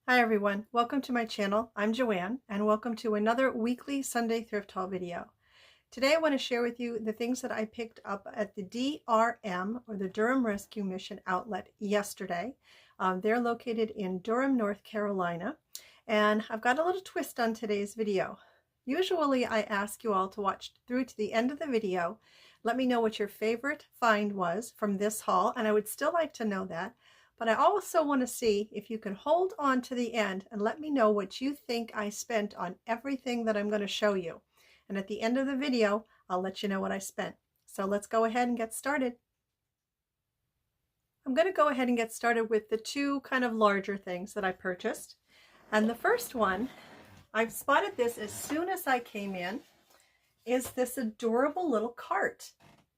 Hi everyone, welcome to my channel. I'm Joanne and welcome to another weekly Sunday thrift haul video. Today I want to share with you the things that I picked up at the DRM, or the Durham Rescue Mission outlet, yesterday. They're located in Durham, North Carolina, and I've got a little twist on today's video. Usually I ask you all to watch through to the end of the video. Let me know what your favorite find was from this haul, and I would still like to know that. But I also want to see if you can hold on to the end and let me know what you think I spent on everything that I'm going to show you. And at the end of the video, I'll let you know what I spent. So let's go ahead and get started. I'm going to go ahead and get started with the two kind of larger things that I purchased. And the first one, I've spotted this as soon as I came in, is this adorable little cart.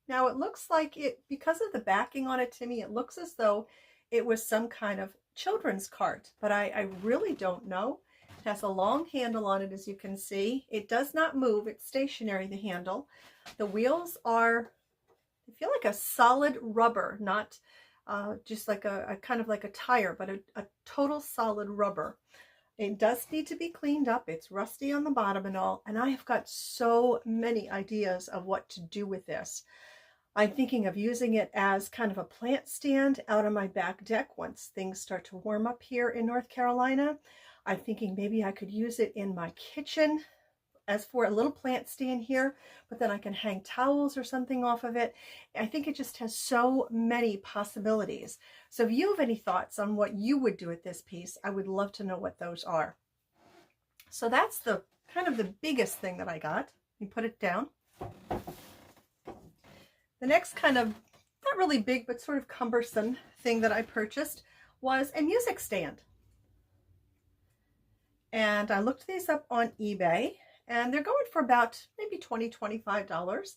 Now it looks like it, because of the backing on it, to me, it looks as though it was some kind of children's cart, but I really don't know. It has a long handle on it, as you can see. It does not move. It's stationary, the handle. The wheels are, I feel like a solid rubber, not just like a kind of like a tire, but a total solid rubber. It does need to be cleaned up. It's rusty on the bottom and all, and I have got so many ideas of what to do with this. I'm thinking of using it as kind of a plant stand out on my back deck once things start to warm up here in North Carolina. I'm thinking maybe I could use it in my kitchen as for a little plant stand here, but then I can hang towels or something off of it. I think it just has so many possibilities. So if you have any thoughts on what you would do with this piece, I would love to know what those are. So that's the kind of the biggest thing that I got. You put it down. The next kind of, not really big, but sort of cumbersome thing that I purchased was a music stand. And I looked these up on eBay, and they're going for about maybe $20, $25.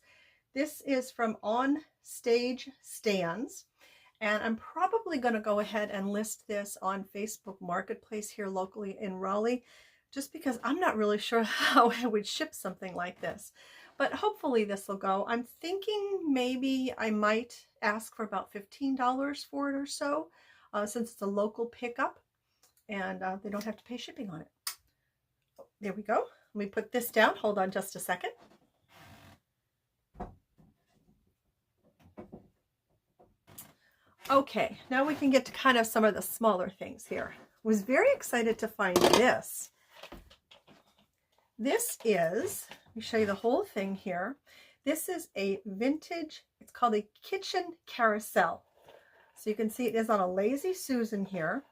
This is from On Stage Stands, and I'm probably going to go ahead and list this on Facebook Marketplace here locally in Raleigh, just because I'm not really sure how I would ship something like this. But hopefully this will go. I'm thinking maybe I might ask for about $15 for it or so, since it's a local pickup and they don't have to pay shipping on it. Oh, there we go. Let me put this down. Hold on just a second. Okay, now we can get to kind of some of the smaller things here. I was very excited to find this. This is, let me show you the whole thing here. This is a vintage, it's called a kitchen carousel. So you can see it is on a Lazy Susan here.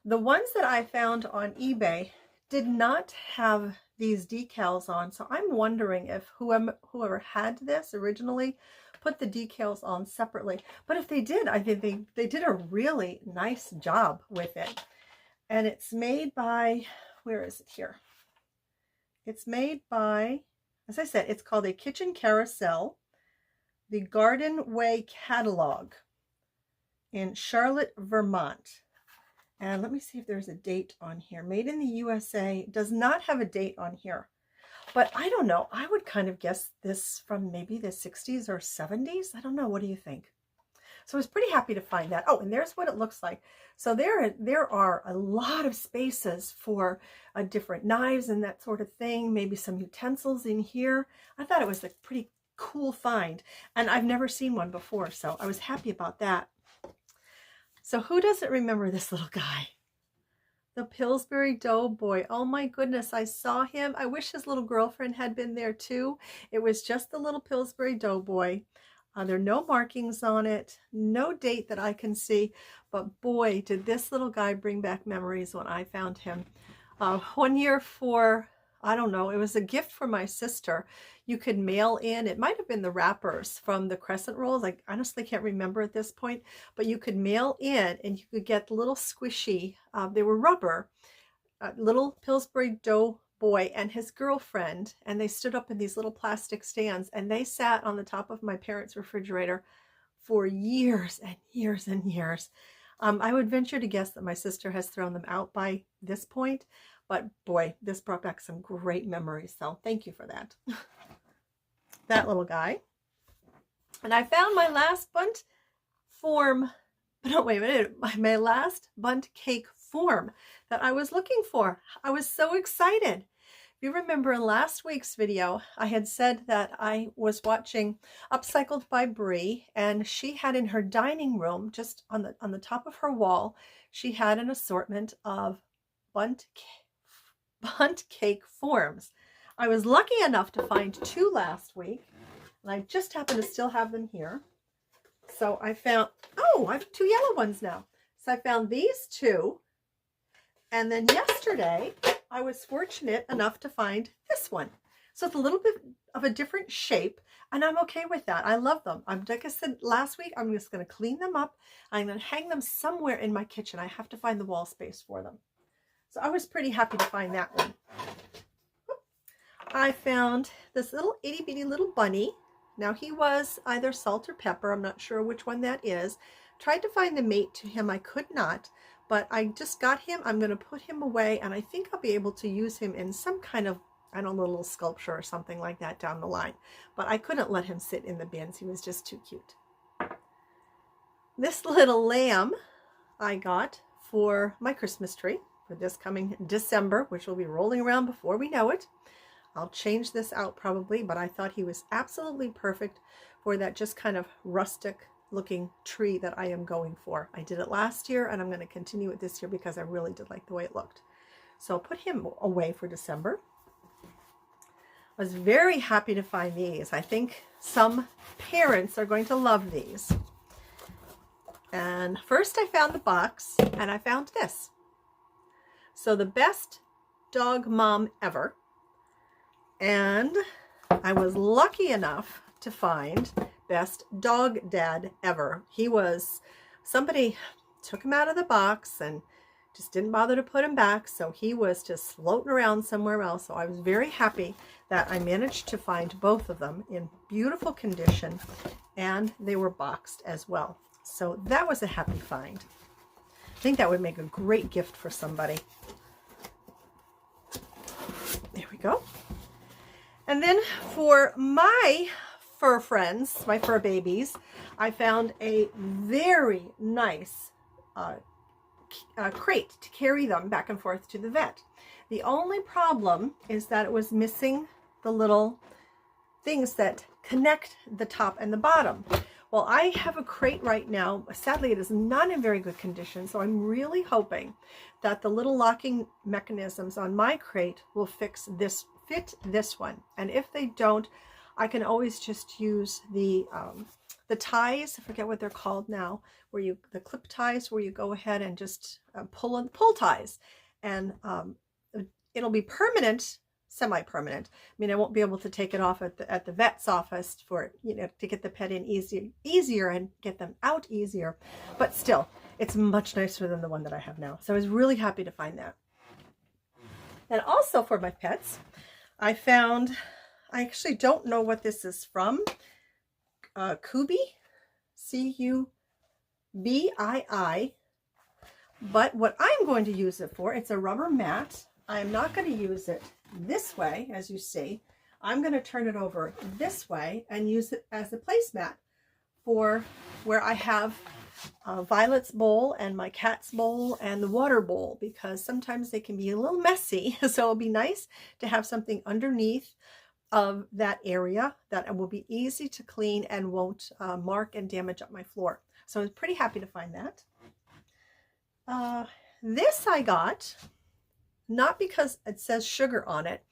The ones that I found on eBay did not have these decals on, so I'm wondering if whoever had this originally put the decals on separately. But if they did, I think they did a really nice job with it. And it's made by, where is it here? It's made by, as I said, it's called a Kitchen Carousel, the Garden Way Catalog in Charlotte, Vermont. And let me see if there's a date on here. Made in the USA. Does not have a date on here. But I don't know. I would kind of guess this from maybe the 60s or 70s. I don't know. What do you think? So I was pretty happy to find that. Oh, and there's what it looks like. So there are a lot of spaces for different knives and that sort of thing. Maybe some utensils in here. I thought it was a pretty cool find. And I've never seen one before, so I was happy about that. So who doesn't remember this little guy? The Pillsbury Doughboy. Oh my goodness, I saw him. I wish his little girlfriend had been there too. It was just the little Pillsbury Doughboy. There are no markings on it, no date that I can see, but boy, did this little guy bring back memories when I found him. One year for, I don't know, it was a gift for my sister. You could mail in, it might have been the wrappers from the crescent rolls. I honestly can't remember at this point, but you could mail in and you could get little squishy, they were rubber, little Pillsbury Doughboy and his girlfriend, and they stood up in these little plastic stands, and they sat on the top of my parents' refrigerator for years and years and years. I would venture to guess that my sister has thrown them out by this point, but boy, this brought back some great memories, so thank you for that. That little guy. And I found my last bundt form, no, wait a minute, my last bundt cake form that I was looking for. I was so excited. If you remember in last week's video, I had said that I was watching Upcycled by Bree, and she had in her dining room, just on the top of her wall, she had an assortment of bundt cake forms. I was lucky enough to find 2 last week, and I just happen to still have them here. So I found, oh, I have 2 yellow ones now. So I found these 2. And then yesterday, I was fortunate enough to find this one. So it's a little bit of a different shape, and I'm okay with that. I love them. Like I said last week, I'm just going to clean them up. I'm going to hang them somewhere in my kitchen. I have to find the wall space for them. So I was pretty happy to find that one. I found this little itty bitty little bunny. Now he was either salt or pepper. I'm not sure which one that is. Tried to find the mate to him. I could not, but I just got him. I'm going to put him away, and I think I'll be able to use him in some kind of, I don't know, little sculpture or something like that down the line. But I couldn't let him sit in the bins. He was just too cute. This little lamb I got for my Christmas tree for this coming December, which will be rolling around before we know it. I'll change this out probably, but I thought he was absolutely perfect for that just kind of rustic looking tree that I am going for. I did it last year, and I'm going to continue it this year because I really did like the way it looked. So I'll put him away for December. I was very happy to find these. I think some parents are going to love these. And first I found the box, and I found this. So the best dog mom ever. And I was lucky enough to find best dog dad ever. He was, somebody took him out of the box and just didn't bother to put him back. So he was just floating around somewhere else. So I was very happy that I managed to find both of them in beautiful condition, and they were boxed as well. So that was a happy find. I think that would make a great gift for somebody. There we go. And then for my fur friends, my fur babies, I found a very nice crate to carry them back and forth to the vet. The only problem is that it was missing the little things that connect the top and the bottom. Well, I have a crate right now. Sadly, it is not in very good condition, so I'm really hoping that the little locking mechanisms on my crate will fit this one. And if they don't, I can always just use the ties. I forget what they're called now, where the clip ties, where you go ahead and just pull ties, and it'll be permanent, semi-permanent. I mean, I won't be able to take it off at the vet's office for, you know, to get the pet in easier and get them out easier, but still, it's much nicer than the one that I have now. So I was really happy to find that. And also for my pets, I found, I actually don't know what this is from, Kubii, C-U-B-I-I, but what I'm going to use it for, it's a rubber mat. I am not going to use it this way, as you see. I'm going to turn it over this way and use it as a placemat for where I have Violet's bowl and my cat's bowl and the water bowl, because sometimes they can be a little messy. So it'll be nice to have something underneath of that area that will be easy to clean and won't mark and damage up my floor. So I was pretty happy to find that. This I got, not because it says sugar on it,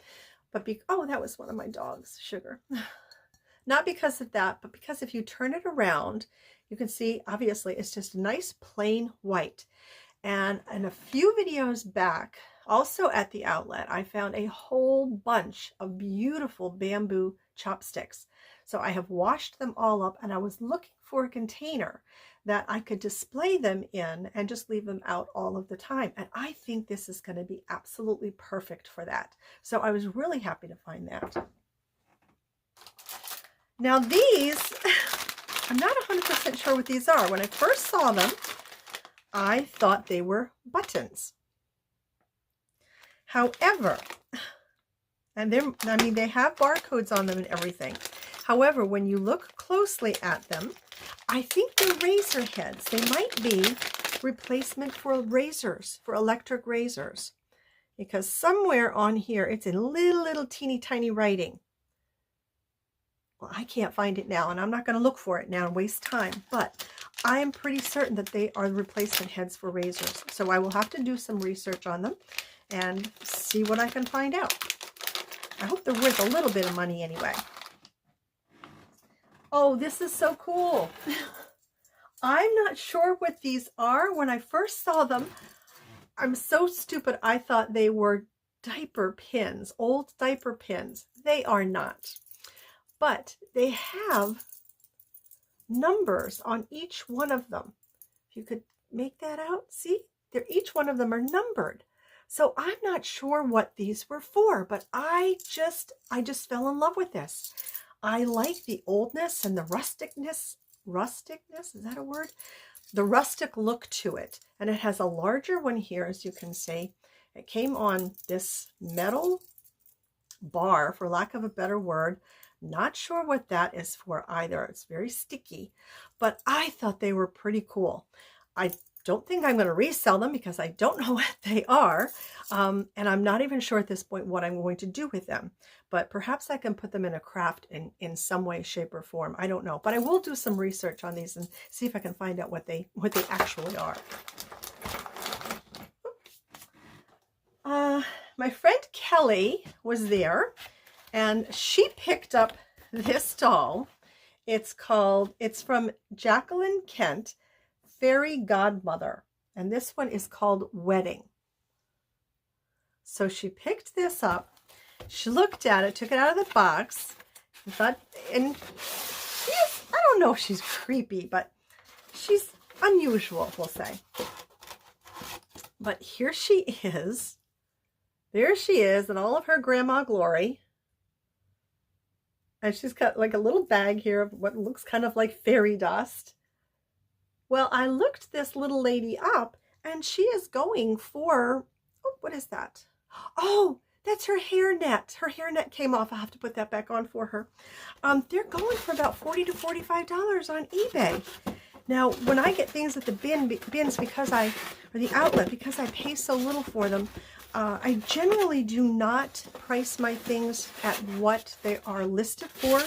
but oh, that was one of my dogs, Sugar. Not because of that, but because if you turn it around, you can see, obviously, it's just nice plain white. And in a few videos back, also at the outlet, I found a whole bunch of beautiful bamboo chopsticks. So I have washed them all up, and I was looking for a container that I could display them in and just leave them out all of the time. And I think this is going to be absolutely perfect for that. So I was really happy to find that. Now these, I'm not 100% sure what these are. When I first saw them, I thought they were buttons. However, and I mean, they have barcodes on them and everything. However, when you look closely at them, I think they're razor heads. They might be replacement for razors, for electric razors. Because somewhere on here, it's in little teeny tiny writing. Well, I can't find it now, and I'm not going to look for it now and waste time. But I am pretty certain that they are replacement heads for razors. So I will have to do some research on them and see what I can find out. I hope they're worth a little bit of money anyway. Oh, this is so cool. I'm not sure what these are. When I first saw them, I'm so stupid. I thought they were diaper pins, old diaper pins. They are not. But they have numbers on each one of them. If you could make that out, see? Each one of them are numbered. So I'm not sure what these were for, but I just fell in love with this. I like the oldness and the rusticness. Rusticness, is that a word? The rustic look to it. And it has a larger one here, as you can see. It came on this metal bar, for lack of a better word. Not sure what that is for either. It's very sticky, but I thought they were pretty cool. I don't think I'm going to resell them because I don't know what they are. And I'm not even sure at this point what I'm going to do with them. But perhaps I can put them in a craft in some way, shape, or form. I don't know. But I will do some research on these and see if I can find out what they actually are. My friend Kelly was there, and she picked up this doll. It's from Jacqueline Kent, Fairy Godmother. And this one is called Wedding. So she picked this up. She looked at it, took it out of the box, and I don't know if she's creepy, but she's unusual, we'll say. But here she is. There she is in all of her grandma glory. And she's got like a little bag here of what looks kind of like fairy dust. Well, I looked this little lady up, and she is going for, oh, what is that? Oh, that's her hairnet. Her hairnet came off. I'll have to put that back on for her. They're going for about $40 to $45 on eBay. Now, when I get things at the bins or the outlet, because I pay so little for them, I generally do not price my things at what they are listed for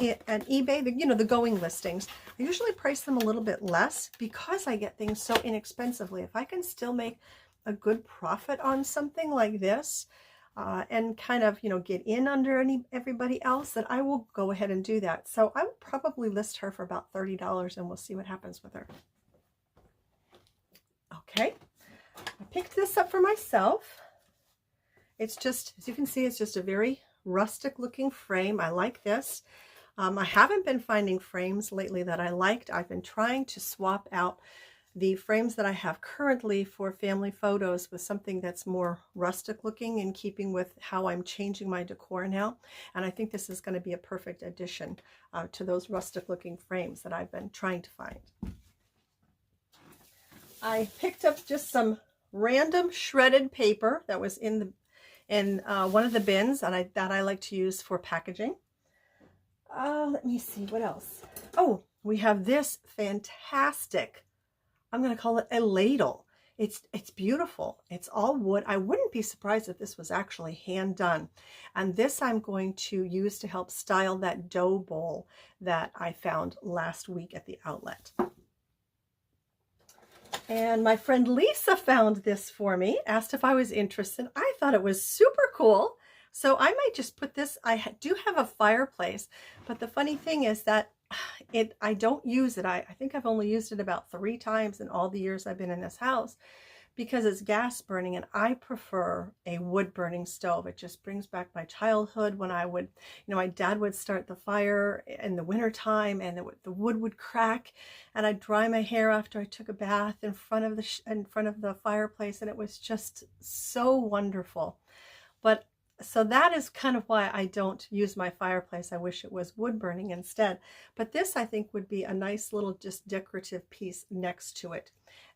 at eBay, the going listings. I usually price them a little bit less because I get things so inexpensively. If I can still make a good profit on something like this, and kind of, get in under everybody else, then I will go ahead and do that. So I would probably list her for about $30, and we'll see what happens with her. Okay. I picked this up for myself. It's just, as you can see, it's just a very rustic looking frame. I like this. I haven't been finding frames lately that I liked. I've been trying to swap out the frames that I have currently for family photos with something that's more rustic looking, in keeping with how I'm changing my decor now. And I think this is going to be a perfect addition to those rustic looking frames that I've been trying to find. I picked up just some random shredded paper that was in one of the bins, and that I like to use for packaging. Let me see what else. Oh, we have this fantastic, I'm going to call it a ladle. It's beautiful. It's all wood. I wouldn't be surprised if this was actually hand done. And this I'm going to use to help style that dough bowl that I found last week at the outlet. And my friend Lisa found this for me, asked if I was interested. I thought it was super cool. So I might just put this, I do have a fireplace, but the funny thing is that I don't use it. I think I've only used it about 3 times in all the years I've been in this house, because it's gas burning, and I prefer a wood burning stove. It just brings back my childhood when I would, my dad would start the fire in the winter time, and the wood would crack, and I'd dry my hair after I took a bath in front of the fireplace, and it was just so wonderful. But so that is kind of why I don't use my fireplace. I wish it was wood burning instead. But this, I think, would be a nice little just decorative piece next to it.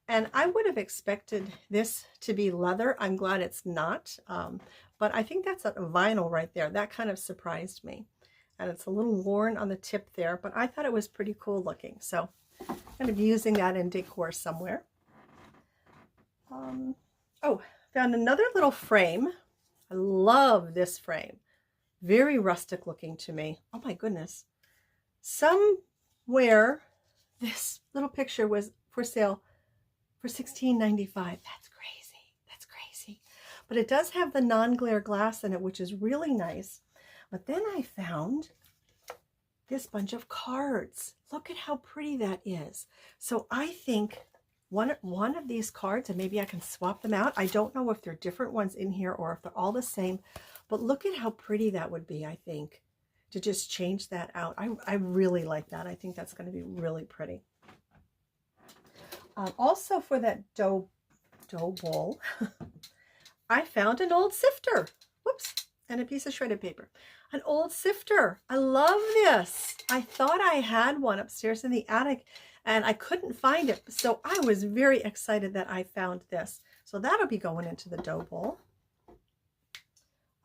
And I would have expected this to be leather. I'm glad it's not. But I think that's a vinyl right there. That kind of surprised me. And it's a little worn on the tip there, but I thought it was pretty cool looking. So I'm going to be using that in decor somewhere. Oh, found another little frame. I love this frame. Very rustic looking to me. Oh my goodness. Somewhere this little picture was for sale for $16.95. That's crazy. That's crazy. But it does have the non-glare glass in it, which is really nice. But then I found this bunch of cards. Look at how pretty that is. So I think one of these cards, and maybe I can swap them out. I don't know if they're different ones in here or if they're all the same, but look at how pretty that would be, I think, to just change that out. I really like that. I think that's going to be really pretty. Also for that dough bowl, I found an old sifter. Whoops, and a piece of shredded paper. An old sifter. I love this. I thought I had one upstairs in the attic and I couldn't find it. So I was very excited that I found this. So that'll be going into the dough bowl.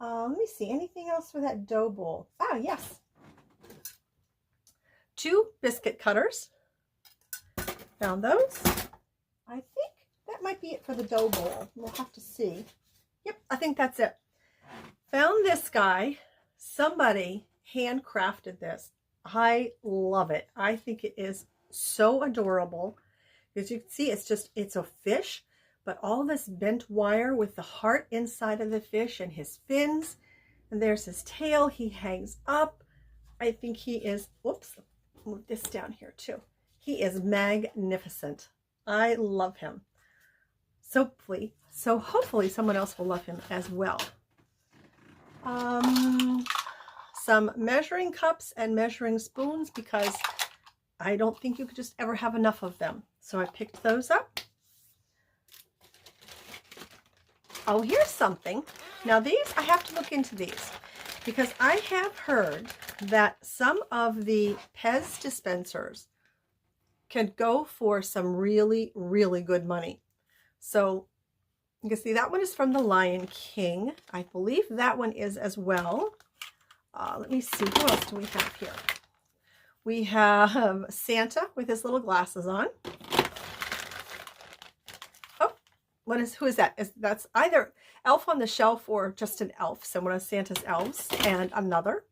Let me see, anything else for that dough bowl? Ah, yes. 2 biscuit cutters. Found those. I think that might be it for the dough bowl. We'll have to see. Yep, I think that's it. Found this guy. Somebody handcrafted this. I love it. I think it is so adorable. As you can see, it's a fish, but all this bent wire with the heart inside of the fish and his fins. And there's his tail. He hangs up. I think he is, whoops, move this down here too. He is magnificent. I love him. So hopefully someone else will love him as well. Some measuring cups and measuring spoons because I don't think you could just ever have enough of them. So I picked those up. Oh, here's something. Now these, I have to look into these because I have heard that some of the Pez dispensers can go for some really, really good money. So you can see that one is from the Lion King. I believe that one is as well. Let me see, who else do we have here? We have Santa with his little glasses on. Oh, who is that? That's either Elf on the Shelf or just an elf. So one of Santa's elves and another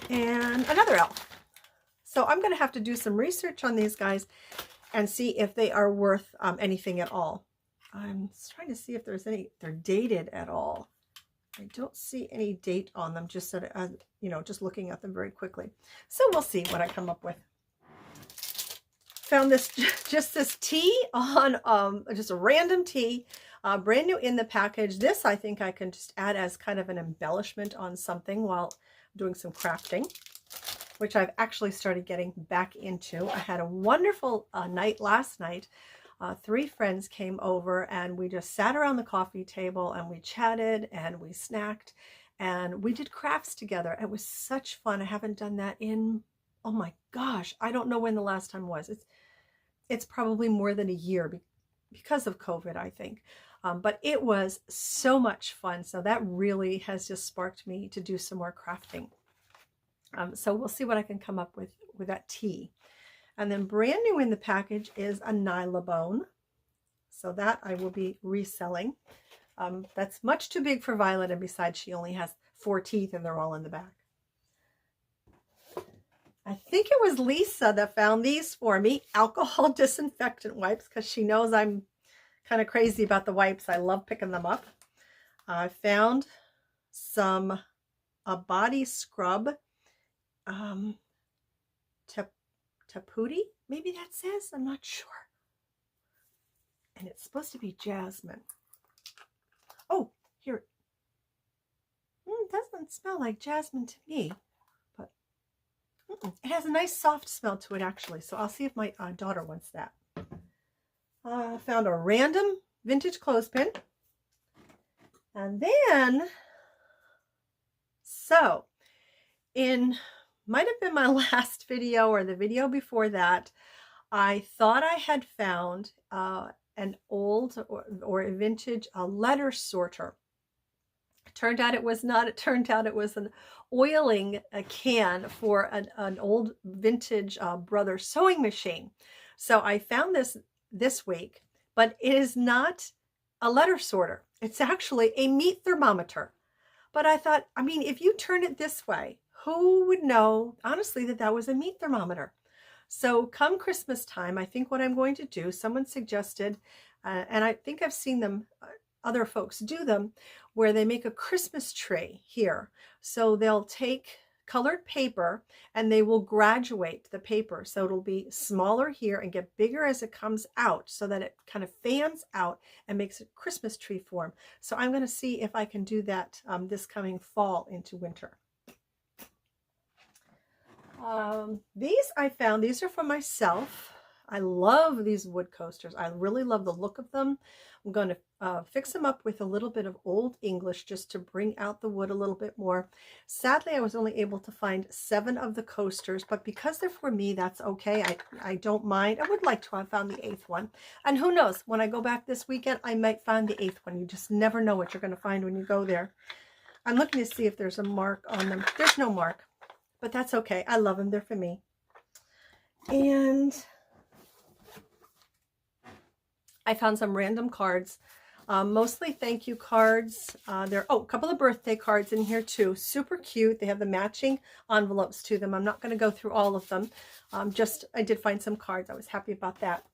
elf. So I'm going to have to do some research on these guys and see if they are worth anything at all. I'm trying to see if there's they're dated at all. I don't see any date on them, just so just looking at them very quickly. So we'll see what I come up with. Found this, just this tea on, just a random tea, brand new in the package. This I think I can just add as kind of an embellishment on something while doing some crafting, which I've actually started getting back into. I had a wonderful night last night. 3 friends came over and we just sat around the coffee table and we chatted and we snacked and we did crafts together. It was such fun. I haven't done that in, oh my gosh, I don't know when the last time was. It's probably more than a year because of COVID, I think. But it was so much fun. So that really has just sparked me to do some more crafting. So we'll see what I can come up with that tea. And then brand new in the package is a nylabone. So that I will be reselling. That's much too big for Violet, and besides she only has 4 teeth and they're all in the back. I think it was Lisa that found these for me, alcohol disinfectant wipes, because she knows I'm kind of crazy about the wipes. I love picking them up. I found a body scrub. Taputi, maybe that says, I'm not sure. And it's supposed to be jasmine. Oh, here. It doesn't smell like jasmine to me, but it has a nice soft smell to it actually. So I'll see if my daughter wants that. Found a random vintage clothespin. And then, so might have been my last video or the video before that, I thought I had found an old or a vintage letter sorter. It turned out it was not. It turned out it was an oiling can for an old vintage Brother sewing machine. So I found this week but it is not a letter sorter. It's actually a meat thermometer. But I thought, I mean, if you turn it this way, who would know, honestly, that that was a meat thermometer? So come Christmas time, I think what I'm going to do, someone suggested, and I think I've seen them, other folks do them, where they make a Christmas tree here. So they'll take colored paper and they will graduate the paper. So it'll be smaller here and get bigger as it comes out so that it kind of fans out and makes a Christmas tree form. So I'm going to see if I can do that this coming fall into winter. These I found, these are for myself. I love these wood coasters. I really love the look of them. I'm going to fix them up with a little bit of Old English just to bring out the wood a little bit more. Sadly, I was only able to find 7 of the coasters, but because they're for me, that's okay. I don't mind. I would like to have found the 8th one. And who knows, when I go back this weekend, I might find the 8th one. You just never know what you're going to find when you go there. I'm looking to see if there's a mark on them. There's no mark, but that's okay. I love them. They're for me. And I found some random cards, mostly thank you cards. There are a couple of birthday cards in here too. Super cute. They have the matching envelopes to them. I'm not going to go through all of them. I did find some cards. I was happy about that.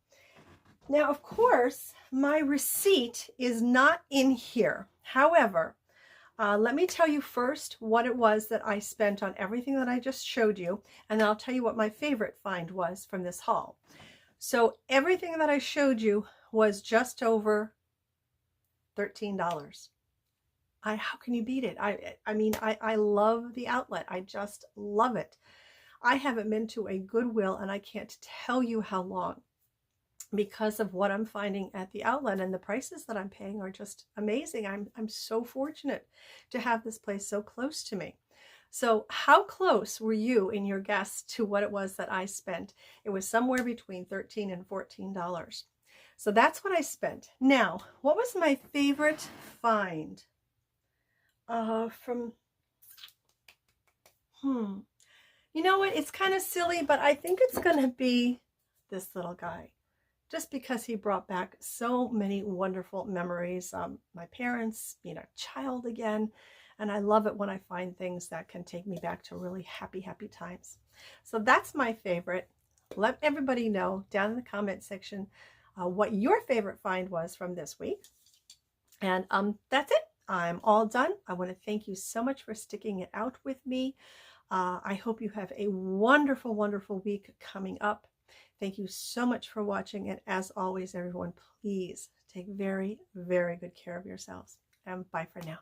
Now, of course, my receipt is not in here. However, let me tell you first what it was that I spent on everything that I just showed you, and then I'll tell you what my favorite find was from this haul. So everything that I showed you was just over $13. How can you beat it? I mean, I love the outlet. I just love it. I haven't been to a Goodwill and I can't tell you how long, because of what I'm finding at the outlet, and the prices that I'm paying are just amazing. I'm so fortunate to have this place so close to me. So how close were you in your guess to what it was that I spent? It was somewhere between $13 and $14. So that's what I spent. Now, what was my favorite find? You know what? It's kind of silly, but I think it's going to be this little guy. Just because he brought back so many wonderful memories. My parents, being a child again, and I love it when I find things that can take me back to really happy, happy times. So that's my favorite. Let everybody know down in the comment section what your favorite find was from this week. And that's it. I'm all done. I want to thank you so much for sticking it out with me. I hope you have a wonderful, wonderful week coming up. Thank you so much for watching. And as always, everyone, please take very, very good care of yourselves. And bye for now.